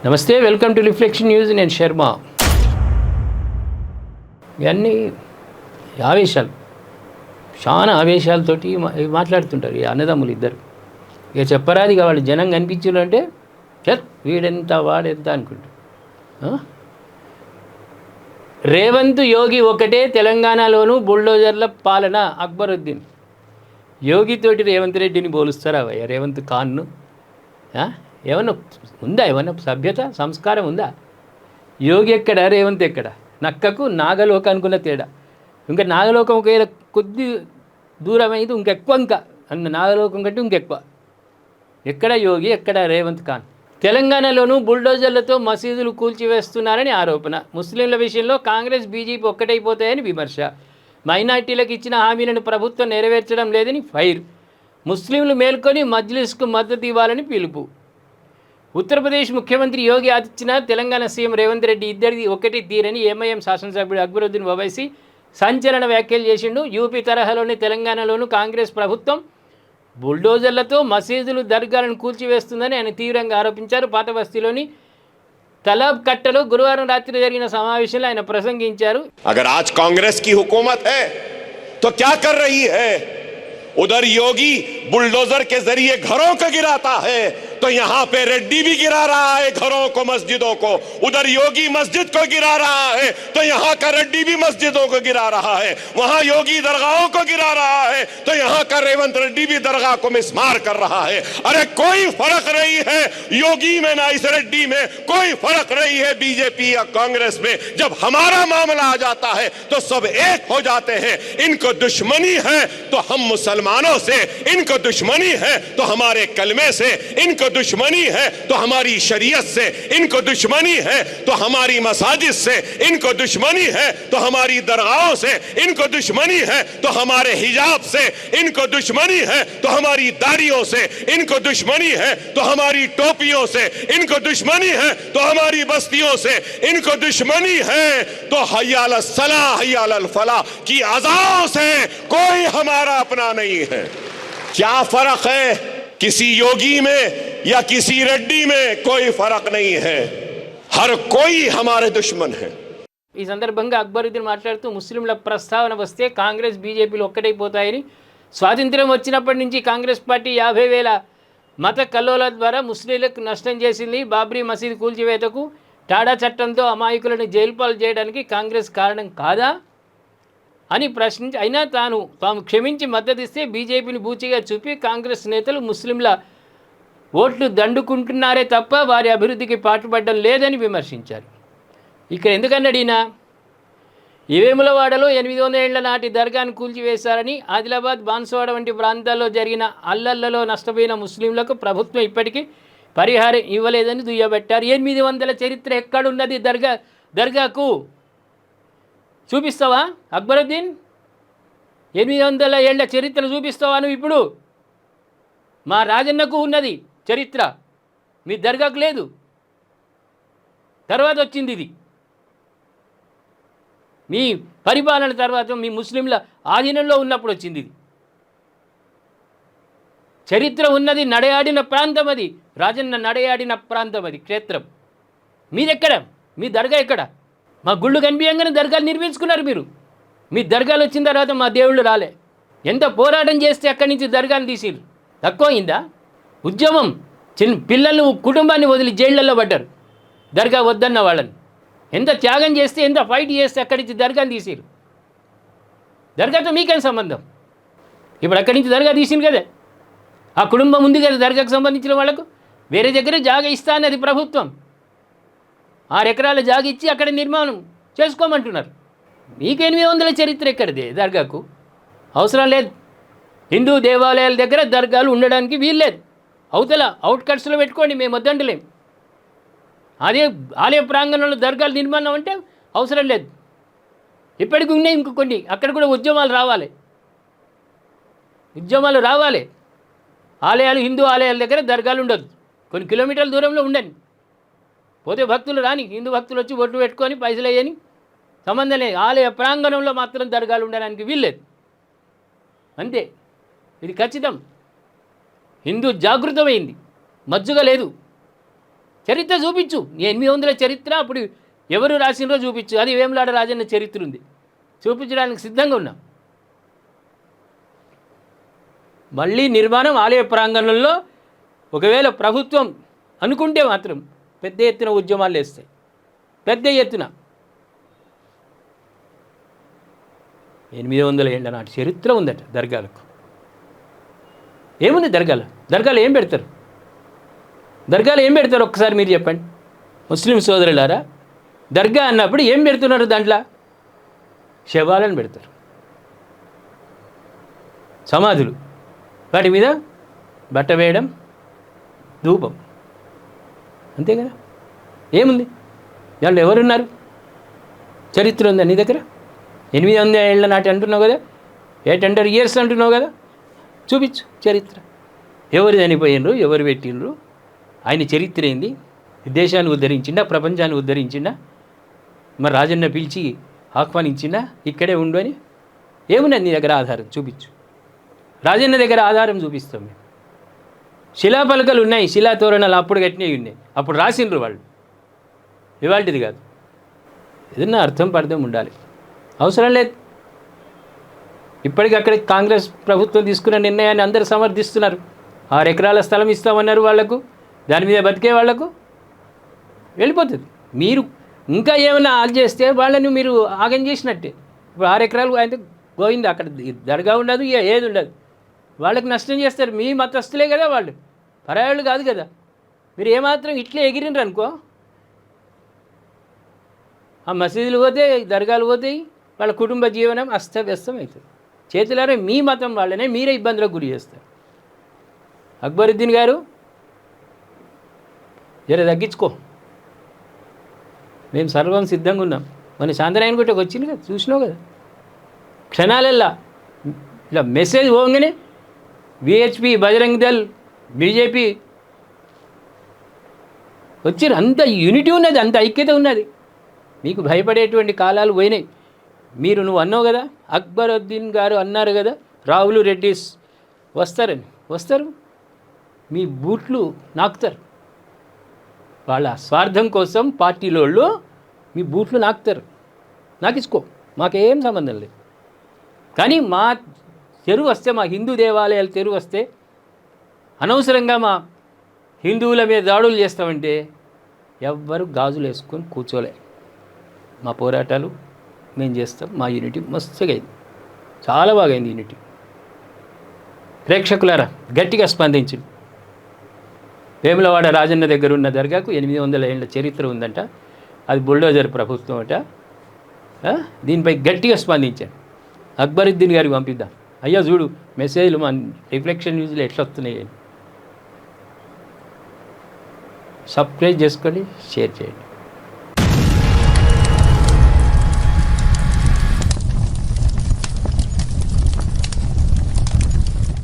నమస్తే, welcome to reflection news. నేను శర్మ. ఇవన్నీ ఆవేశాలు, చాలా ఆవేశాలతోటి మాట్లాడుతుంటారు ఈ అన్నదమ్ములు ఇద్దరు. ఇక చెప్పరాది వాళ్ళు జనం కనిపించారు అంటే వీడెంత వాడెంత అనుకుంటారు. రేవంత్ యోగి ఒకటే, తెలంగాణలోనూ బుల్డోజర్ల పాలన. అక్బరుద్దీన్. యోగితోటి రేవంత్ రెడ్డిని పోలుస్తారా భయ్య? రేవంత్ ఖాన్ను ఏమన్నా ఉందా? ఏమన్నా సభ్యత సంస్కారం ఉందా? యోగి ఎక్కడ, రేవంత్ ఎక్కడ? నక్కకు నాగలోకం అనుకున్న తేడా. ఇంకా నాగలోకం ఒకవేళ కొద్ది దూరం అయితే ఇంకెక్కువ, ఇంకా అన్న నాగలోకం కంటే ఇంకెక్కువ. ఎక్కడ యోగి, ఎక్కడ రేవంత్ ఖాన్? తెలంగాణలోనూ బుల్డోజర్లతో మసీదులు కూల్చివేస్తున్నారని ఆరోపణ. ముస్లింల విషయంలో కాంగ్రెస్ బీజేపీ ఒక్కటైపోతాయని విమర్శ. మైనార్టీలకు ఇచ్చిన హామీలను ప్రభుత్వం నెరవేర్చడం లేదని ఫైర్. ముస్లింలు మేల్కొని మజ్లిస్కు మద్దతు ఇవ్వాలని పిలుపు. ఉత్తరప్రదేశ్ ముఖ్యమంత్రి యోగి ఆదిత్యనాథ్, తెలంగాణ సీఎం రేవంత్ రెడ్డి ఇద్దరిది ఒకటి తీరని ఎంఐఎం శాసనసభ్యుడు అక్బరుద్దీన్ ఓవైసీ సంచలన వ్యాఖ్యలు చేసిండు. యూపీ తరహాలోని తెలంగాణలోనూ కాంగ్రెస్ ప్రభుత్వం బుల్డోజర్లతో మసీదులు, దర్గాలను కూల్చివేస్తుందని ఆయన తీవ్రంగా ఆరోపించారు. పాత బస్తీలోని తలాబ్ కట్టలో గురువారం రాత్రి జరిగిన సమావేశంలో ఆయన ప్రసంగించారు. అగర్ ఆజ్ కాంగ్రెస్ కి హుకూమత్ హై తో క్యా కర్ రహీ హై? उधर योगी बुलडोजर के जरिए घरों को गिराता है तो यहां पे रेड्डी भी गिरा रहा है घरों को, मस्जिदों को. उधर योगी मस्जिद को गिरा रहा है तो यहां का रेड्डी भी मस्जिदों को गिरा रहा है. वहां योगी दरगाहों को गिरा रहा है तो यहां का रेवंत रेड्डी भी दरगाह को मिसमार कर रहा है. अरे कोई फर्क नहीं है योगी में ना इस रेड्डी में, कोई फर्क नहीं है बीजेपी या कांग्रेस में. जब हमारा मामला आ जाता है तो सब एक हो जाते हैं. इनको दुश्मनी है तो हम मुसलमानों से, इनको दुश्मनी है तो हमारे कलमे से, इनको दुश्मनी है तो हमारी शरीयत से, इनको दुश्मनी है तो हमारी मसाजिद से, इनको दुश्मनी है तो हमारी दरगाहों से, इनको दुश्मनी है तो हमारे हिजाब से, इनको दुश्मनी है तो हमारी दाढ़ियों से, इनको दुश्मनी है तो हमारी टोपियों से, इनको दुश्मनी है तो हमारी बस्तियों से, इनको दुश्मनी है तो हय्या अल सलाह हय्या अल फलाह की अज़ाओं से कोई हमारा अपना नहीं है. क्या फर्क है किसी योगी में या किसी रेड्डी में? कोई फर्क नहीं है. हर कोई हमारे दुश्मन है. ఈ సందర్భంగా అక్బరుద్దీన్ మాట్లాడుతూ ముస్లింల ప్రస్తావన వస్తే కాంగ్రెస్ బీజేపీలు ఒక్కటైపోతాయని, స్వాతంత్ర్యం వచ్చినప్పటి నుంచి కాంగ్రెస్ పార్టీ 50,000 మత కల్లోల ద్వారా ముస్లింలకు నష్టం చేసింది. బాబ్రీ మసీదు కూల్చివేతకు, టాడా చట్టంతో అమాయకులను జైలు పాలు చేయడానికి కాంగ్రెస్ కారణం కాదా అని ప్రశ్నించి, అయినా తాము క్షమించి మద్దతిస్తే బీజేపీని బూచిగా చూపి కాంగ్రెస్ నేతలు ముస్లింల ఓట్లు దండుకుంటున్నారే తప్ప వారి అభివృద్ధికి పాటుపడడం లేదని విమర్శించారు. ఇక్కడ ఎందుకన్నాడు ఈయన? వేములవాడలో 800 ఏళ్ల నాటి దర్గాను కూల్చివేశారని, ఆదిలాబాద్, బాన్సువాడ వంటి ప్రాంతాల్లో జరిగిన అల్లర్లలో నష్టపోయిన ముస్లింలకు ప్రభుత్వం ఇప్పటికీ పరిహారం ఇవ్వలేదని దుయ్యబట్టారు. 800 చరిత్ర ఎక్కడున్నది దర్గాకు? చూపిస్తావా అక్బరుద్దీన్? 800 ఏళ్ల చరిత్ర చూపిస్తావా నువ్వు? ఇప్పుడు మా రాజన్నకు ఉన్నది చరిత్ర, మీ దర్గాకు లేదు. తర్వాత వచ్చింది ఇది, మీ పరిపాలన తర్వాత మీ ముస్లింల ఆధీనంలో ఉన్నప్పుడు వచ్చింది ఇది. చరిత్ర ఉన్నది, నడయాడిన ప్రాంతం అది, రాజన్న నడయాడిన ప్రాంతం అది, క్షేత్రం. మీదెక్కడ? మీ దర్గా ఎక్కడ? మా గుళ్ళు కనిపించగానే దర్గాలు నిర్మించుకున్నారు మీరు. మీ దర్గాలు వచ్చిన తర్వాత మా దేవుళ్ళు రాలే. ఎంత పోరాటం చేస్తే అక్కడి నుంచి దర్గాలు తీసిరు. తక్కువ అయిందా? ఉద్యమం, పిల్లలు కుటుంబాన్ని వదిలి జైళ్లలో పడ్డారు దర్గా వద్దన్న వాళ్ళని. ఎంత త్యాగం చేస్తే, ఎంత ఫైట్ చేస్తే అక్కడి నుంచి దర్గాని తీసిరు. దర్గాతో మీకేం సంబంధం? ఇప్పుడు అక్కడి నుంచి దర్గా తీసింది కదా, ఆ కుటుంబం ఉంది కదా దర్గాకు సంబంధించిన వాళ్ళకు. వేరే దగ్గర జాగా ఇస్తా అన్నది ప్రభుత్వం. 6 ఎకరాల జాగా ఇచ్చి అక్కడ నిర్మాణం చేసుకోమంటున్నారు. మీకు 800 చరిత్ర ఎక్కడిది దర్గాకు? అవసరం లేదు. హిందూ దేవాలయాల దగ్గర దర్గాలు ఉండడానికి వీల్లేదు. అవతల అవుట్కట్స్లో పెట్టుకోండి, మేము వద్దంటలేం. అదే ఆలయ ప్రాంగణంలో దర్గాలు నిర్మాణం అంటే అవసరం లేదు. ఇప్పటికి ఉన్నాయి ఇంకో కొన్ని. అక్కడ కూడా ఉద్యమాలు రావాలి. ఆలయాలు, హిందూ ఆలయాల దగ్గర దర్గాలు ఉండదు. కొన్ని కిలోమీటర్ల దూరంలో ఉండండి. పోతే భక్తులు రాని, హిందూ భక్తులు వచ్చి ఒట్టు పెట్టుకొని పైసలు వేయని సంబంధం లేదు. ఆలయ ప్రాంగణంలో మాత్రం దర్గాలు ఉండడానికి వీల్లేదు. అంతే, ఇది ఖచ్చితం. హిందూ జాగృతమైంది, మజ్జుగా లేదు. చరిత్ర చూపించు. 800 చరిత్ర అప్పుడు ఎవరు రాసినరో చూపించు. అది వేములాడ రాజన్న చరిత్ర ఉంది, చూపించడానికి సిద్ధంగా ఉన్నాం. మళ్ళీ నిర్మాణం ఆలయ ప్రాంగణంలో ఒకవేళ ప్రభుత్వం అనుకుంటే మాత్రం పెద్ద ఎత్తున ఉద్యమాలు వేస్తాయి. పెద్ద ఎత్తున 800 ఏళ్ల నాటి చరిత్ర ఉందట దర్గాలకు. ఏముంది దర్గాలు ఏం పెడతారు? దర్గాలు ఏం పెడతారు ఒక్కసారి మీరు చెప్పండి ముస్లిం సోదరులారా. దర్గా అన్నప్పుడు ఏం పెడుతున్నారు? దాంట్లో శవాలను పెడతారు, సమాధులు, వాటి మీద బట్ట వేయడం, ధూపం, అంతే కదా. ఏముంది దాంట్లో? ఎవరున్నారు? చరిత్ర ఉందా నీ దగ్గర? 800 ఏళ్ల నాటి అంటున్నావు కదా, 800 years అంటున్నావు కదా, చూపించు చరిత్ర. ఎవరు చనిపోయినరు, ఎవరు పెట్టినరు, ఆయన చరిత్ర ఏంది? దేశాన్ని ఉద్ధరించిండా, ప్రపంచాన్ని ఉద్ధరించిండా? మరి రాజన్న పిలిచి ఆహ్వానించిండా ఇక్కడే ఉండు అని? ఏమున్నది నీ దగ్గర ఆధారం? చూపించు. రాజన్న దగ్గర ఆధారం చూపిస్తాం మేము. శిలాపలకలు ఉన్నాయి, శిలా తోరణాలు అప్పుడు కట్టినవి ఉన్నాయి, అప్పుడు రాసిండ్రు వాళ్ళు, ఇవాళది కాదు. ఏదన్నా అర్థం పర్థం ఉండాలి, అవసరం లేదు. ఇప్పటికక్కడ కాంగ్రెస్ ప్రభుత్వం తీసుకున్న నిర్ణయాన్ని అందరూ సమర్థిస్తున్నారు. 6 ఎకరాల స్థలం ఇస్తామన్నారు వాళ్లకు, దాని మీద బతికే వాళ్లకు వెళ్ళిపోతుంది. మీరు ఇంకా ఏమైనా ఆల్ చేస్తే వాళ్ళని మీరు ఆగం చేసినట్టే. ఇప్పుడు 6 ఎకరాలు అయితే గోవింది, అక్కడ దర్గా ఉండదు, ఏది ఉండదు, వాళ్ళకి నష్టం చేస్తారు. మీ మతస్థులే కదా వాళ్ళు, పరాయాళ్ళు కాదు కదా. మీరు ఏమాత్రం ఇట్లే ఎగిరినరు అనుకో, ఆ మసీదులు పోతే, దర్గాలు పోతాయి, వాళ్ళ కుటుంబ జీవనం అస్తవ్యస్తం అవుతుంది. చేతులారే మీ మతం వాళ్ళనే మీరే ఇబ్బందులకు గురి చేస్తారు. అక్బరుద్దీన్ గారు జర తగ్గించుకో, మేము సర్వం సిద్ధంగా ఉన్నాం. మన చాంద్రాయణ గుట్టకు వచ్చింది కదా, చూసినావు కదా, క్షణాలల్లా ఇలా మెసేజ్ పోగానే విహెచ్పి, బజరంగ్ దళ్, బీజేపీ వచ్చారు. అంత యూనిటీ ఉన్నది, అంత ఐక్యత ఉన్నది. మీకు భయపడేటువంటి కాలాలు పోయినాయి. నువ్వు అన్నావు కదా, అక్బరుద్దీన్ గారు అన్నారు కదా, రావులు రెడ్డిస్ వస్తారని. వస్తారు, మీ బూట్లు నాకుతారు. వాళ్ళ స్వార్థం కోసం పార్టీలోళ్ళు మీ బూట్లు నాకుతారు. నాకిచ్చుకో, మాకేం సంబంధం లేదు. కానీ మా తెరువు వస్తే, మా హిందూ దేవాలయాలు తెరువు వస్తే, అనవసరంగా మా హిందువుల మీద దాడులు చేస్తామంటే ఎవ్వరు గాజులు వేసుకొని కూర్చోలే. మా పోరాటాలు మేము చేస్తాం. మా యూనిటీ మస్తుగా అయింది, చాలా బాగా అయింది యూనిటీ. ప్రేక్షకులారా గట్టిగా స్పందించింది. వేములవాడ రాజన్న దగ్గర ఉన్న దర్గాకు 800 ఏళ్ల చరిత్ర ఉందంట, అది బుల్డోజర్ ప్రభుత్వం అట. దీనిపై గట్టిగా స్పందించాను. అక్బరుద్దీన్ గారికి పంపిద్దాం. అయ్యా చూడు మెసేజ్లు మన రిఫ్లెక్షన్ న్యూస్లో ఎట్లా వస్తున్నాయి. సబ్స్క్రైబ్ చేసుకోండి, షేర్ చేయండి.